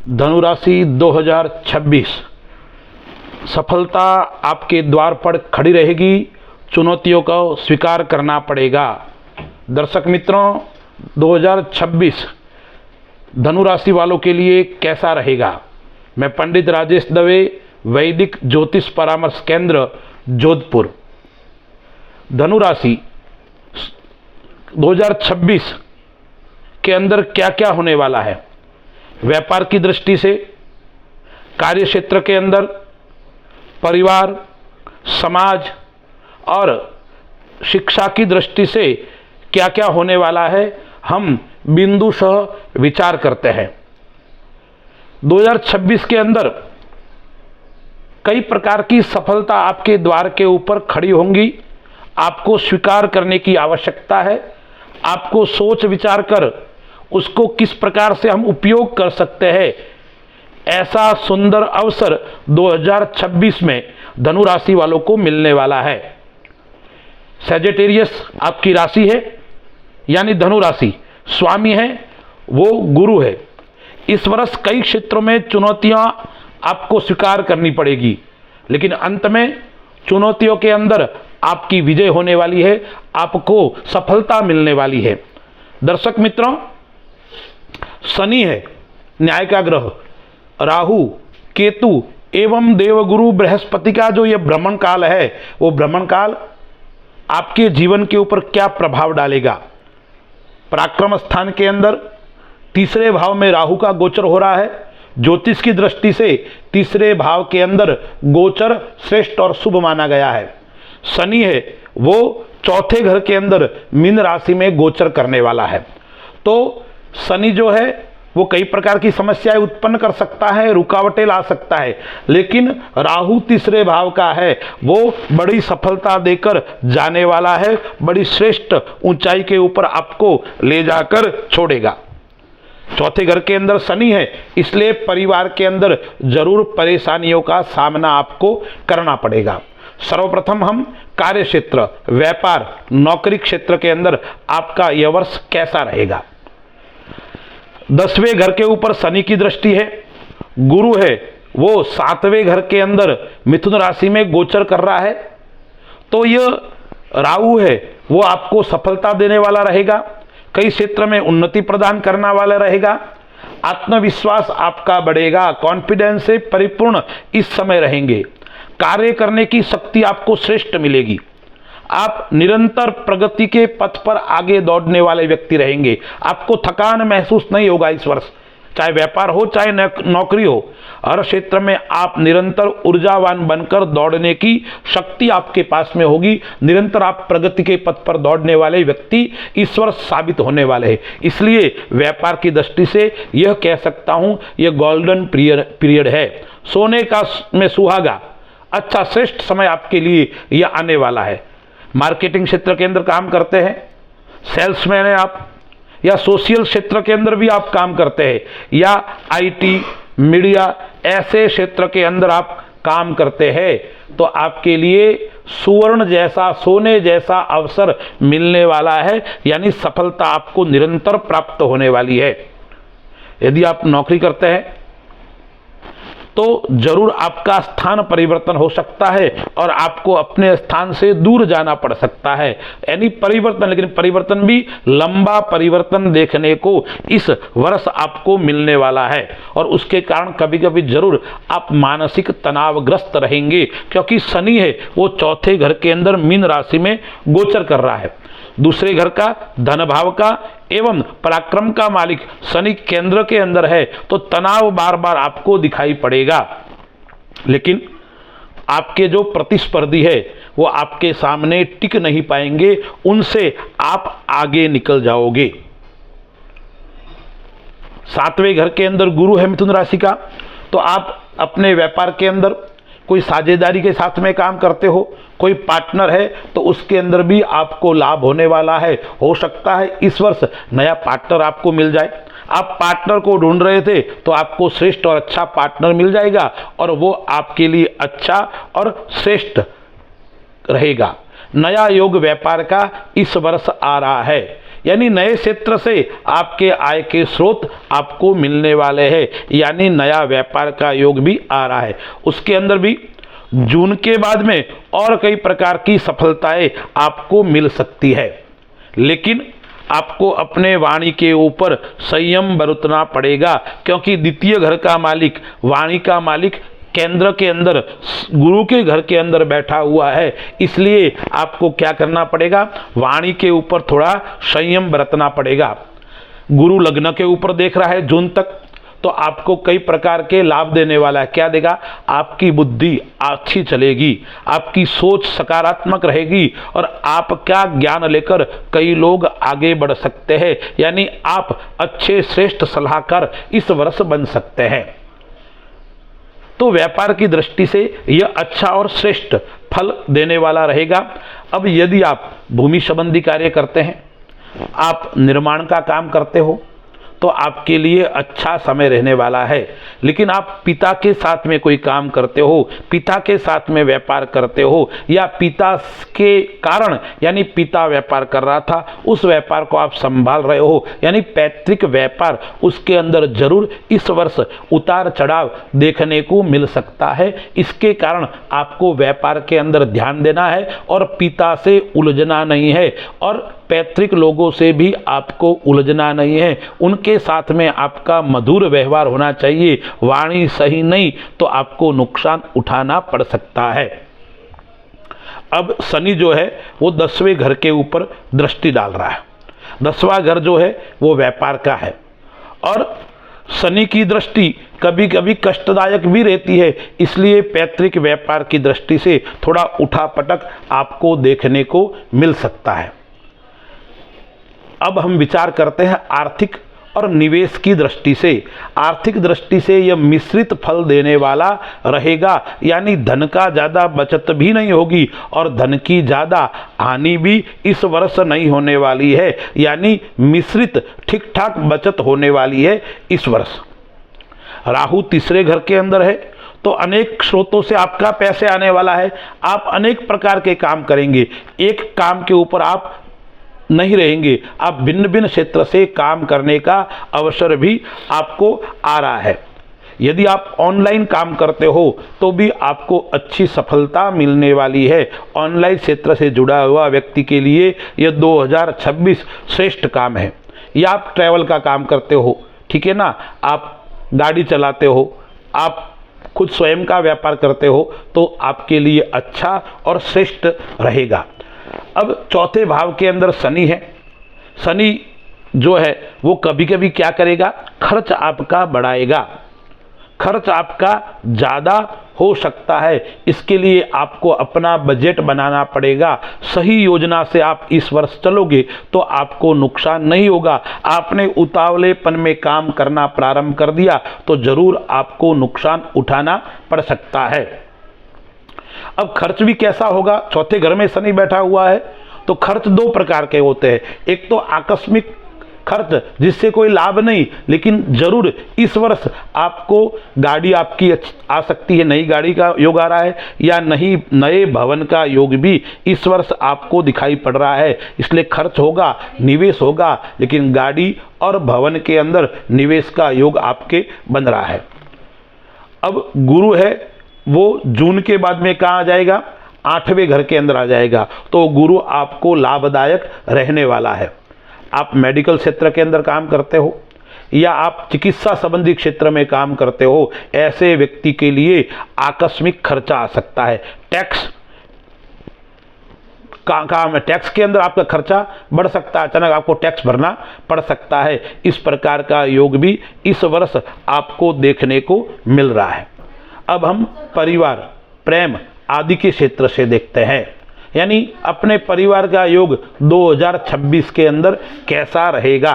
धनु राशि 2026 सफलता आपके द्वार पर खड़ी रहेगी। चुनौतियों को स्वीकार करना पड़ेगा। दर्शक मित्रों, 2026 धनु राशि वालों के लिए कैसा रहेगा? मैं पंडित राजेश दवे, वैदिक ज्योतिष परामर्श केंद्र, जोधपुर। धनु राशि 2026 के अंदर क्या क्या होने वाला है? व्यापार की दृष्टि से, कार्य क्षेत्र के अंदर, परिवार, समाज और शिक्षा की दृष्टि से क्या क्या होने वाला है, हम बिंदुशः विचार करते हैं। 2026 के अंदर कई प्रकार की सफलता आपके द्वार के ऊपर खड़ी होंगी। आपको स्वीकार करने की आवश्यकता है। आपको सोच विचार कर उसको किस प्रकार से हम उपयोग कर सकते हैं, ऐसा सुंदर अवसर 2026 में धनु राशि वालों को मिलने वाला है। सैजिटेरियस आपकी राशि है, यानी धनु राशि, स्वामी है वो गुरु है। इस वर्ष कई क्षेत्रों में चुनौतियां आपको स्वीकार करनी पड़ेगी, लेकिन अंत में चुनौतियों के अंदर आपकी विजय होने वाली है, आपको सफलता मिलने वाली है। दर्शक मित्रों, शनि है न्याय का ग्रह, राहु, केतु एवं देवगुरु बृहस्पति का जो ये भ्रमण काल है, वो भ्रमण काल आपके जीवन के ऊपर क्या प्रभाव डालेगा? पराक्रम स्थान के अंदर तीसरे भाव में राहु का गोचर हो रहा है। ज्योतिष की दृष्टि से तीसरे भाव के अंदर गोचर श्रेष्ठ और शुभ माना गया है। शनि है वो चौथे घर के अंदर मीन राशि में गोचर करने वाला है। तो शनि जो है वो कई प्रकार की समस्याएं उत्पन्न कर सकता है, रुकावटें ला सकता है, लेकिन राहु तीसरे भाव का है, वो बड़ी सफलता देकर जाने वाला है, बड़ी श्रेष्ठ ऊंचाई के ऊपर आपको ले जाकर छोड़ेगा। चौथे घर के अंदर शनि है, इसलिए परिवार के अंदर जरूर परेशानियों का सामना आपको करना पड़ेगा। सर्वप्रथम हम कार्य क्षेत्र, व्यापार, नौकरी क्षेत्र के अंदर आपका यह वर्ष कैसा रहेगा? 10वें घर के ऊपर शनि की दृष्टि है। गुरु है वो 7वें घर के अंदर मिथुन राशि में गोचर कर रहा है। तो यह राहु है वो आपको सफलता देने वाला रहेगा, कई क्षेत्र में उन्नति प्रदान करने वाला रहेगा। आत्मविश्वास आपका बढ़ेगा, कॉन्फिडेंस से परिपूर्ण इस समय रहेंगे। कार्य करने की शक्ति आपको श्रेष्ठ मिलेगी। आप निरंतर प्रगति के पथ पर आगे दौड़ने वाले व्यक्ति रहेंगे। आपको थकान महसूस नहीं होगा इस वर्ष, चाहे व्यापार हो चाहे नौकरी हो, हर क्षेत्र में आप निरंतर ऊर्जावान बनकर दौड़ने की शक्ति आपके पास में होगी। निरंतर आप प्रगति के पथ पर दौड़ने वाले व्यक्ति इस वर्ष साबित होने वाले हैं। इसलिए व्यापार की दृष्टि से यह कह सकता हूं, यह गोल्डन पीरियड है। सोने का में सुहागा, अच्छा श्रेष्ठ समय आपके लिए यह आने वाला है। मार्केटिंग क्षेत्र के अंदर काम करते हैं, सेल्समैन है आप, या सोशल क्षेत्र के अंदर भी आप काम करते हैं, या आईटी, मीडिया, ऐसे क्षेत्र के अंदर आप काम करते हैं, तो आपके लिए सुवर्ण जैसा, सोने जैसा अवसर मिलने वाला है, यानी सफलता आपको निरंतर प्राप्त होने वाली है। यदि आप नौकरी करते हैं तो जरूर आपका स्थान परिवर्तन हो सकता है और आपको अपने स्थान से दूर जाना पड़ सकता है, यानी परिवर्तन, लेकिन परिवर्तन भी लंबा परिवर्तन देखने को इस वर्ष आपको मिलने वाला है। और उसके कारण कभी कभी जरूर आप मानसिक तनावग्रस्त रहेंगे, क्योंकि शनि है वो चौथे घर के अंदर मीन राशि में गोचर कर रहा है। दूसरे घर का, धन भाव का एवं पराक्रम का मालिक शनि केंद्र के अंदर है, तो तनाव बार बार आपको दिखाई पड़ेगा। लेकिन आपके जो प्रतिस्पर्धी है वो आपके सामने टिक नहीं पाएंगे, उनसे आप आगे निकल जाओगे। 7वें घर के अंदर गुरु है मिथुन राशि का, तो आप अपने व्यापार के अंदर कोई साझेदारी के साथ में काम करते हो, कोई पार्टनर है, तो उसके अंदर भी आपको लाभ होने वाला है। हो सकता है इस वर्ष नया पार्टनर आपको मिल जाए। आप पार्टनर को ढूंढ रहे थे तो आपको श्रेष्ठ और अच्छा पार्टनर मिल जाएगा, और वो आपके लिए अच्छा और श्रेष्ठ रहेगा। नया योग व्यापार का इस वर्ष आ रहा है, यानी नए क्षेत्र से आपके आय के स्रोत आपको मिलने वाले हैं, यानी नया व्यापार का योग भी आ रहा है। उसके अंदर भी जून के बाद में और कई प्रकार की सफलताएं आपको मिल सकती है, लेकिन आपको अपने वाणी के ऊपर संयम बरतना पड़ेगा, क्योंकि द्वितीय घर का मालिक, वाणी का मालिक केंद्र के अंदर, गुरु के घर के अंदर बैठा हुआ है। इसलिए आपको क्या करना पड़ेगा, वाणी के ऊपर थोड़ा संयम बरतना पड़ेगा। गुरु लग्न के ऊपर देख रहा है जून तक, तो आपको कई प्रकार के लाभ देने वाला है। क्या देगा, आपकी बुद्धि अच्छी चलेगी, आपकी सोच सकारात्मक रहेगी और आपका ज्ञान लेकर कई लोग आगे बढ़ सकते हैं, यानी आप अच्छे श्रेष्ठ सलाहकार इस वर्ष बन सकते हैं। तो व्यापार की दृष्टि से यह अच्छा और श्रेष्ठ फल देने वाला रहेगा। अब यदि आप भूमि संबंधी कार्य करते हैं, आप निर्माण का काम करते हो, तो आपके लिए अच्छा समय रहने वाला है। लेकिन आप पिता के साथ में कोई काम करते हो, पिता के साथ में व्यापार करते हो, या पिता के कारण, यानी पिता व्यापार कर रहा था, उस व्यापार को आप संभाल रहे हो, यानी पैतृक व्यापार, उसके अंदर जरूर इस वर्ष उतार चढ़ाव देखने को मिल सकता है। इसके कारण आपको व्यापार के अंदर ध्यान देना है और पिता से उलझना नहीं है, और पैतृक लोगों से भी आपको उलझना नहीं है। उनके साथ में आपका मधुर व्यवहार होना चाहिए। वाणी सही नहीं तो आपको नुकसान उठाना पड़ सकता है। अब शनि जो है वो 10वें घर के ऊपर दृष्टि डाल रहा है। 10वां घर जो है वो व्यापार का है, और शनि की दृष्टि कभी कभी कष्टदायक भी रहती है। इसलिए पैतृक व्यापार की दृष्टि से थोड़ा उठापटक आपको देखने को मिल सकता है। अब हम विचार करते हैं आर्थिक और निवेश की दृष्टि से। आर्थिक दृष्टि से यह मिश्रित फल देने वाला रहेगा, यानी धन का ज़्यादा बचत भी नहीं होगी और धन की ज़्यादा हानि भी इस वर्ष नहीं होने वाली है, यानी मिश्रित ठीक ठाक बचत होने वाली है इस वर्ष। राहु तीसरे घर के अंदर है, तो अनेक स्रोतों से आपका पैसे आने वाला है। आप अनेक प्रकार के काम करेंगे, एक काम के ऊपर आप नहीं रहेंगे, आप भिन्न भिन्न क्षेत्र से काम करने का अवसर भी आपको आ रहा है। यदि आप ऑनलाइन काम करते हो तो भी आपको अच्छी सफलता मिलने वाली है। ऑनलाइन क्षेत्र से जुड़ा हुआ व्यक्ति के लिए यह 2026 श्रेष्ठ काम है। या आप ट्रैवल का काम करते हो, ठीक है ना, आप गाड़ी चलाते हो, आप खुद स्वयं का व्यापार करते हो, तो आपके लिए अच्छा और श्रेष्ठ रहेगा। अब चौथे भाव के अंदर शनि है। शनि जो है वो कभी कभी क्या करेगा, खर्च आपका बढ़ाएगा, खर्च आपका ज़्यादा हो सकता है। इसके लिए आपको अपना बजट बनाना पड़ेगा। सही योजना से आप इस वर्ष चलोगे तो आपको नुकसान नहीं होगा। आपने उतावलेपन में काम करना प्रारंभ कर दिया तो जरूर आपको नुकसान उठाना पड़ सकता है। अब खर्च भी कैसा होगा, चौथे घर में शनि बैठा हुआ है तो खर्च दो प्रकार के होते हैं। एक तो आकस्मिक खर्च जिससे कोई लाभ नहीं, लेकिन जरूर इस वर्ष आपको गाड़ी आपकी आ सकती है, नई गाड़ी का योग आ रहा है, या नए भवन का योग भी इस वर्ष आपको दिखाई पड़ रहा है। इसलिए खर्च होगा, निवेश होगा, लेकिन गाड़ी और भवन के अंदर निवेश का योग आपके बन रहा है। अब गुरु है वो जून के बाद में कहाँ आ जाएगा, 8वें घर के अंदर आ जाएगा, तो गुरु आपको लाभदायक रहने वाला है। आप मेडिकल क्षेत्र के अंदर काम करते हो या आप चिकित्सा संबंधी क्षेत्र में काम करते हो, ऐसे व्यक्ति के लिए आकस्मिक खर्चा आ सकता है। टैक्स काम है, टैक्स के अंदर आपका खर्चा बढ़ सकता है, अचानक आपको टैक्स भरना पड़ सकता है। इस प्रकार का योग भी इस वर्ष आपको देखने को मिल रहा है। अब हम परिवार, प्रेम आदि के क्षेत्र से देखते हैं, यानी अपने परिवार का योग 2026 के अंदर कैसा रहेगा।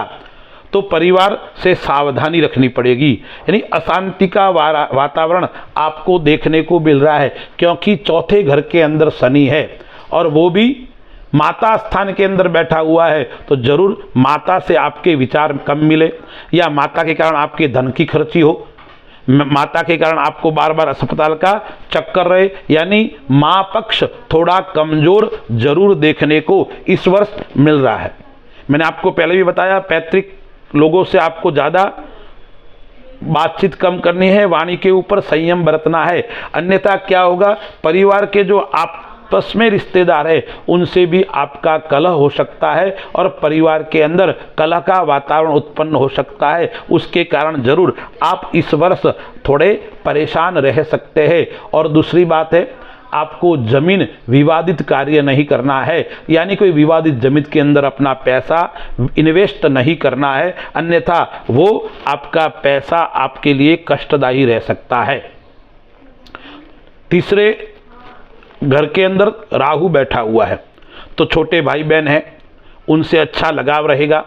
तो परिवार से सावधानी रखनी पड़ेगी, यानी अशांति का वातावरण आपको देखने को मिल रहा है, क्योंकि चौथे घर के अंदर शनि है और वो भी माता स्थान के अंदर बैठा हुआ है। तो जरूर माता से आपके विचार कम मिले, या माता के कारण आपके धन की खर्ची हो, माता के कारण आपको बार बार अस्पताल का चक्कर रहे, यानी माँ पक्ष थोड़ा कमजोर जरूर देखने को इस वर्ष मिल रहा है। मैंने आपको पहले भी बताया, पैतृक लोगों से आपको ज़्यादा बातचीत कम करनी है, वाणी के ऊपर संयम बरतना है, अन्यथा क्या होगा, परिवार के जो आपस में रिश्तेदार है उनसे भी आपका कलह हो सकता है और परिवार के अंदर कलह का वातावरण उत्पन्न हो सकता है। उसके कारण जरूर आप इस वर्ष थोड़े परेशान रह सकते हैं। और दूसरी बात है, आपको जमीन विवादित कार्य नहीं करना है, यानी कोई विवादित जमीन के अंदर अपना पैसा इन्वेस्ट नहीं करना है, अन्यथा वो आपका पैसा आपके लिए कष्टदायी रह सकता है। तीसरे घर के अंदर राहु बैठा हुआ है, तो छोटे भाई बहन हैं उनसे अच्छा लगाव रहेगा,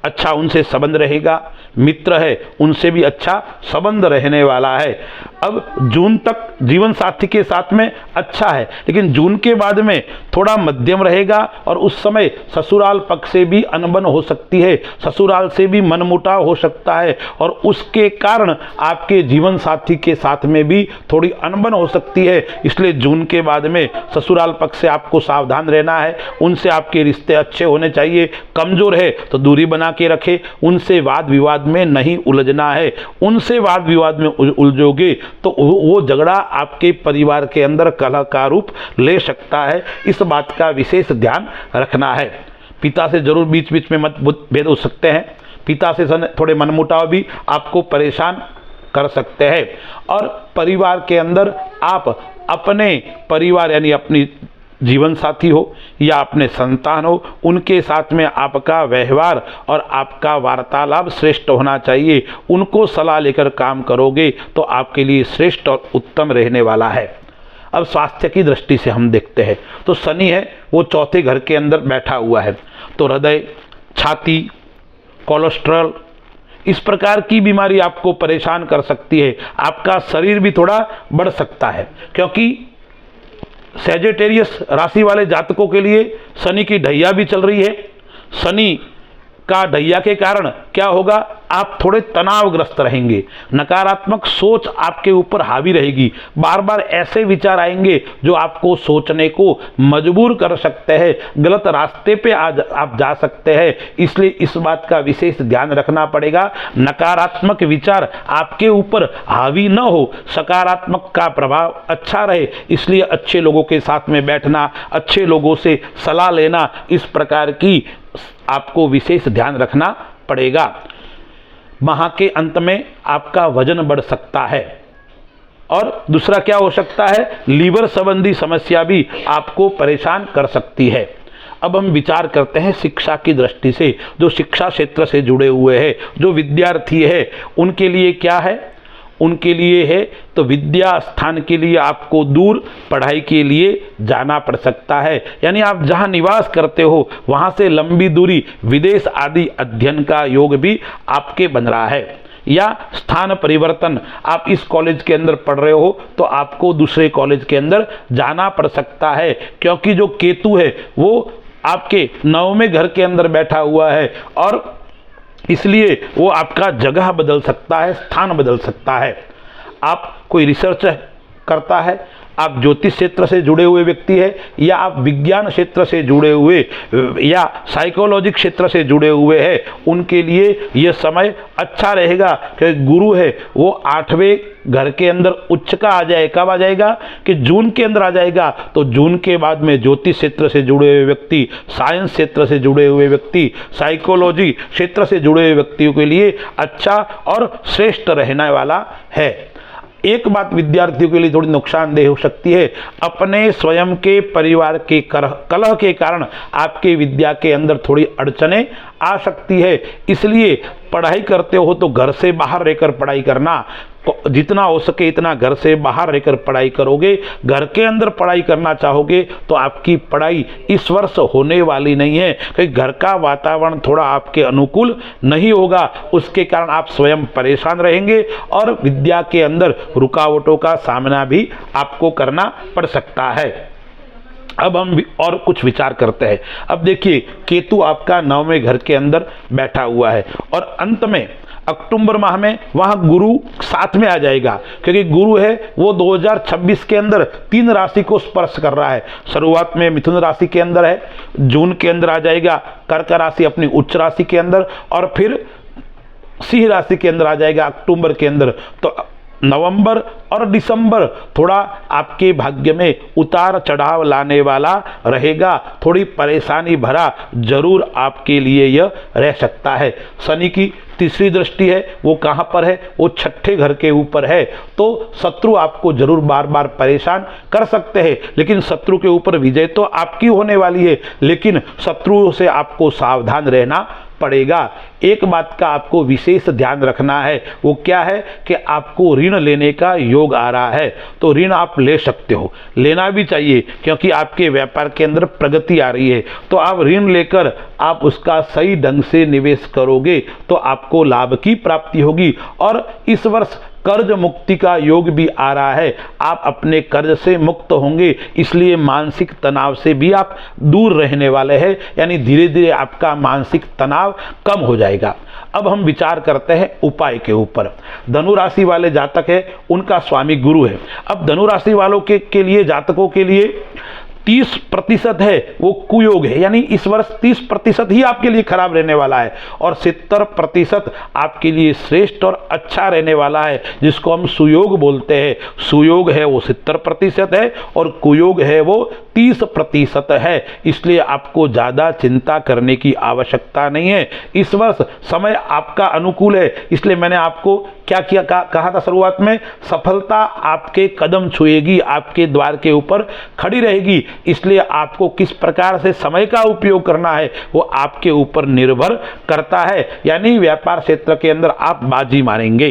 अच्छा उनसे संबंध रहेगा, मित्र है उनसे भी अच्छा संबंध रहने वाला है। अब जून तक जीवन साथी के साथ में अच्छा है, लेकिन जून के बाद में थोड़ा मध्यम रहेगा और उस समय ससुराल पक्ष से भी अनबन हो सकती है, ससुराल से भी मनमुटाव हो सकता है और उसके कारण आपके जीवन साथी के साथ में भी थोड़ी अनबन हो सकती है। इसलिए जून के बाद में ससुराल पक्ष से आपको सावधान रहना है, उनसे आपके रिश्ते अच्छे होने चाहिए, कमजोर है तो दूरी बना के रखें, उनसे वाद विवाद में नहीं उलझना है। उनसे वाद विवाद में उलझोगे तो वो झगड़ा आपके परिवार के अंदर कलह का रूप ले सकता है, इस बात का विशेष ध्यान रखना है। पिता से जरूर बीच बीच में मतभेद हो सकते हैं, पिता से थोड़े मनमुटाव भी आपको परेशान कर सकते हैं। और परिवार के अंदर आप अपने परिवार यानी अपनी जीवन साथी हो या अपने संतान हो, उनके साथ में आपका व्यवहार और आपका वार्तालाप श्रेष्ठ होना चाहिए। उनको सलाह लेकर काम करोगे तो आपके लिए श्रेष्ठ और उत्तम रहने वाला है। अब स्वास्थ्य की दृष्टि से हम देखते हैं तो शनि है वो चौथे घर के अंदर बैठा हुआ है, तो हृदय, छाती, कोलेस्ट्रॉल इस प्रकार की बीमारी आपको परेशान कर सकती है। आपका शरीर भी थोड़ा बढ़ सकता है, क्योंकि सैजिटेरियस राशि वाले जातकों के लिए शनि की ढैया भी चल रही है। शनि का ढैया के कारण क्या होगा, आप थोड़े तनावग्रस्त रहेंगे, नकारात्मक सोच आपके ऊपर हावी रहेगी, बार बार ऐसे विचार आएंगे जो आपको सोचने को मजबूर कर सकते हैं, गलत रास्ते पे आप जा सकते हैं। इसलिए इस बात का विशेष ध्यान रखना पड़ेगा, नकारात्मक विचार आपके ऊपर हावी न हो, सकारात्मक का प्रभाव अच्छा रहे। इसलिए अच्छे लोगों के साथ में बैठना, अच्छे लोगों से सलाह लेना, इस प्रकार की आपको विशेष ध्यान रखना पड़ेगा। माह के अंत में आपका वजन बढ़ सकता है। और दूसरा क्या हो सकता है, लीवर संबंधी समस्या भी आपको परेशान कर सकती है। अब हम विचार करते हैं शिक्षा की दृष्टि से, जो शिक्षा क्षेत्र से जुड़े हुए हैं, जो विद्यार्थी है उनके लिए क्या है, उनके लिए है तो विद्या स्थान के लिए आपको दूर पढ़ाई के लिए जाना पड़ सकता है, यानी आप जहां निवास करते हो वहां से लंबी दूरी विदेश आदि अध्ययन का योग भी आपके बन रहा है। या स्थान परिवर्तन, आप इस कॉलेज के अंदर पढ़ रहे हो तो आपको दूसरे कॉलेज के अंदर जाना पड़ सकता है, क्योंकि जो केतु है वो आपके 9वें घर के अंदर बैठा हुआ है और इसलिए वो आपका जगह बदल सकता है, स्थान बदल सकता है। आप कोई रिसर्च करता है, आप ज्योतिष क्षेत्र से जुड़े हुए व्यक्ति है या आप विज्ञान क्षेत्र से जुड़े हुए या साइकोलॉजी क्षेत्र से जुड़े हुए हैं, उनके लिए यह समय अच्छा रहेगा कि गुरु है वो 8वें घर के अंदर उच्च का आ जाए। कब आ जाएगा कि जून के अंदर आ जाएगा। तो जून के बाद में ज्योतिष क्षेत्र से जुड़े हुए व्यक्ति, साइंस क्षेत्र से जुड़े हुए व्यक्ति, साइकोलॉजी क्षेत्र से जुड़े हुए व्यक्तियों के लिए अच्छा और श्रेष्ठ रहने वाला है। एक बात विद्यार्थियों के लिए थोड़ी नुकसानदेह हो सकती है, अपने स्वयं के परिवार के कलह के कारण आपके विद्या के अंदर थोड़ी अड़चनें आ सकती है। इसलिए पढ़ाई करते हो तो घर से बाहर रहकर पढ़ाई करना, जितना हो सके इतना घर से बाहर रहकर पढ़ाई करोगे। घर के अंदर पढ़ाई करना चाहोगे तो आपकी पढ़ाई इस वर्ष होने वाली नहीं है, क्योंकि घर का वातावरण थोड़ा आपके अनुकूल नहीं होगा, उसके कारण आप स्वयं परेशान रहेंगे और विद्या के अंदर रुकावटों का सामना भी आपको करना पड़ सकता है। अब हम और कुछ विचार करते हैं। अब देखिए, केतु आपका 9वें घर के अंदर बैठा हुआ है और अंत में अक्टूबर माह में वहाँ गुरु साथ में आ जाएगा, क्योंकि गुरु है वो 2026 के अंदर 3 राशि को स्पर्श कर रहा है। शुरुआत में मिथुन राशि के अंदर है, जून के अंदर आ जाएगा कर्क राशि अपनी उच्च राशि के अंदर, और फिर सिंह राशि के अंदर आ जाएगा अक्टूबर के अंदर। तो नवंबर और दिसंबर थोड़ा आपके भाग्य में उतार चढ़ाव लाने वाला रहेगा, थोड़ी परेशानी भरा जरूर आपके लिए यह रह सकता है। शनि की तीसरी दृष्टि है, वो कहाँ पर है? वो छठे घर के ऊपर है। तो शत्रु आपको जरूर बार बार परेशान कर सकते हैं, लेकिन शत्रु के ऊपर विजय तो आपकी होने वाली है, लेकिन शत्रुओं से आपको सावधान रहना पड़ेगा। एक बात का आपको विशेष ध्यान रखना है, वो क्या है कि आपको ऋण लेने का योग आ रहा है। तो ऋण आप ले सकते हो, लेना भी चाहिए, क्योंकि आपके व्यापार के अंदर प्रगति आ रही है। तो आप ऋण लेकर आप उसका सही ढंग से निवेश करोगे तो आपको लाभ की प्राप्ति होगी। और इस वर्ष कर्ज मुक्ति का योग भी आ रहा है, आप अपने कर्ज से मुक्त होंगे, इसलिए मानसिक तनाव से भी आप दूर रहने वाले हैं, यानी धीरे धीरे आपका मानसिक तनाव कम हो जाएगा। अब हम विचार करते हैं उपाय के ऊपर। धनु राशि वाले जातक है, उनका स्वामी गुरु है। अब धनु राशि वालों के लिए, जातकों के लिए 30% है वो कुयोग है, यानी इस वर्ष 30% ही आपके लिए खराब रहने वाला है, और 70% आपके लिए श्रेष्ठ और अच्छा रहने वाला है, जिसको हम सुयोग बोलते हैं। सुयोग है वो 70% है और कुयोग है वो 30% है। इसलिए आपको ज़्यादा चिंता करने की आवश्यकता नहीं है। इस वर्ष समय आपका अनुकूल है, इसलिए मैंने आपको क्या किया कहा था शुरुआत में, सफलता आपके कदम छुएगी, आपके द्वार के ऊपर खड़ी रहेगी। इसलिए आपको किस प्रकार से समय का उपयोग करना है वो आपके ऊपर निर्भर करता है। यानी व्यापार क्षेत्र के अंदर आप बाजी मारेंगे,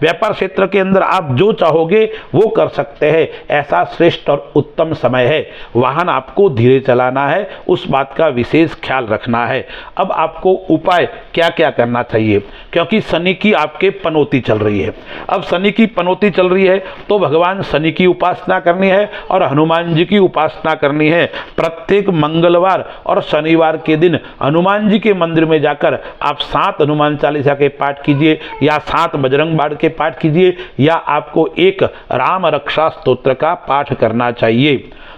व्यापार क्षेत्र के अंदर आप जो चाहोगे वो कर सकते हैं, ऐसा श्रेष्ठ और उत्तम समय है। वाहन आपको धीरे चलाना है, उस बात का विशेष ख्याल रखना है। अब आपको उपाय क्या क्या करना चाहिए, क्योंकि शनि की आपके पनौती चल रही है। अब शनि की पनौती चल रही है तो भगवान शनि की उपासना करनी है और हनुमान जी की उपासना करनी है। प्रत्येक मंगलवार और शनिवार के दिन हनुमान जी के मंदिर में जाकर आप 7 हनुमान चालीसा के पाठ कीजिए, या 7 बजरंग बाण के पाठ कीजिए, या आपको एक राम रक्षा स्तोत्र का पाठ करना चाहिए।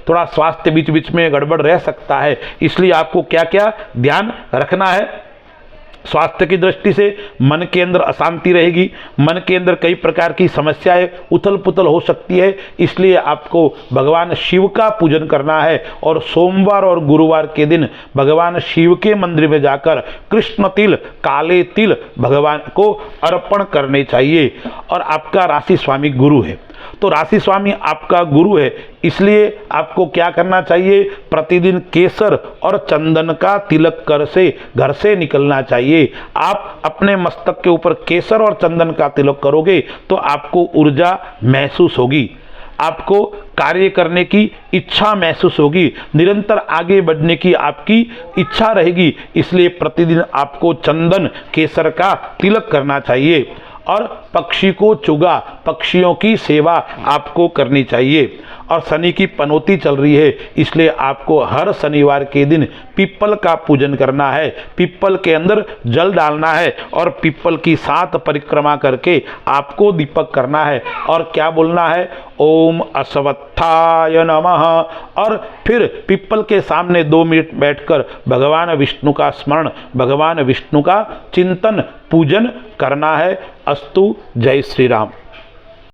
थोड़ा स्वास्थ्य बीच बीच में गड़बड़ रह सकता है, इसलिए आपको क्या क्या ध्यान रखना है। स्वास्थ्य की दृष्टि से मन के अंदर अशांति रहेगी, मन के अंदर कई प्रकार की समस्याएं उथल पुथल हो सकती है, इसलिए आपको भगवान शिव का पूजन करना है। और सोमवार और गुरुवार के दिन भगवान शिव के मंदिर में जाकर कृष्ण तिल, काले तिल भगवान को अर्पण करने चाहिए। और आपका राशि स्वामी गुरु है, तो राशि स्वामी आपका गुरु है, इसलिए आपको क्या करना चाहिए, प्रतिदिन केसर और चंदन का तिलक कर से घर से निकलना चाहिए। आप अपने मस्तक के ऊपर केसर और चंदन का तिलक करोगे तो आपको ऊर्जा महसूस होगी, आपको कार्य करने की इच्छा महसूस होगी, निरंतर आगे बढ़ने की आपकी इच्छा रहेगी। इसलिए प्रतिदिन आपको चंदन केसर का तिलक करना चाहिए। और पक्षी को चुगा, पक्षियों की सेवा आपको करनी चाहिए। और शनि की पनौती चल रही है, इसलिए आपको हर शनिवार के दिन पीपल का पूजन करना है, पीपल के अंदर जल डालना है और पीपल की 7 परिक्रमा करके आपको दीपक करना है। और क्या बोलना है, ओम अश्वत्थाय नमः। और फिर पीपल के सामने 2 मिनट बैठकर भगवान विष्णु का स्मरण, भगवान विष्णु का चिंतन, पूजन करना है। अस्तु, जय श्री राम।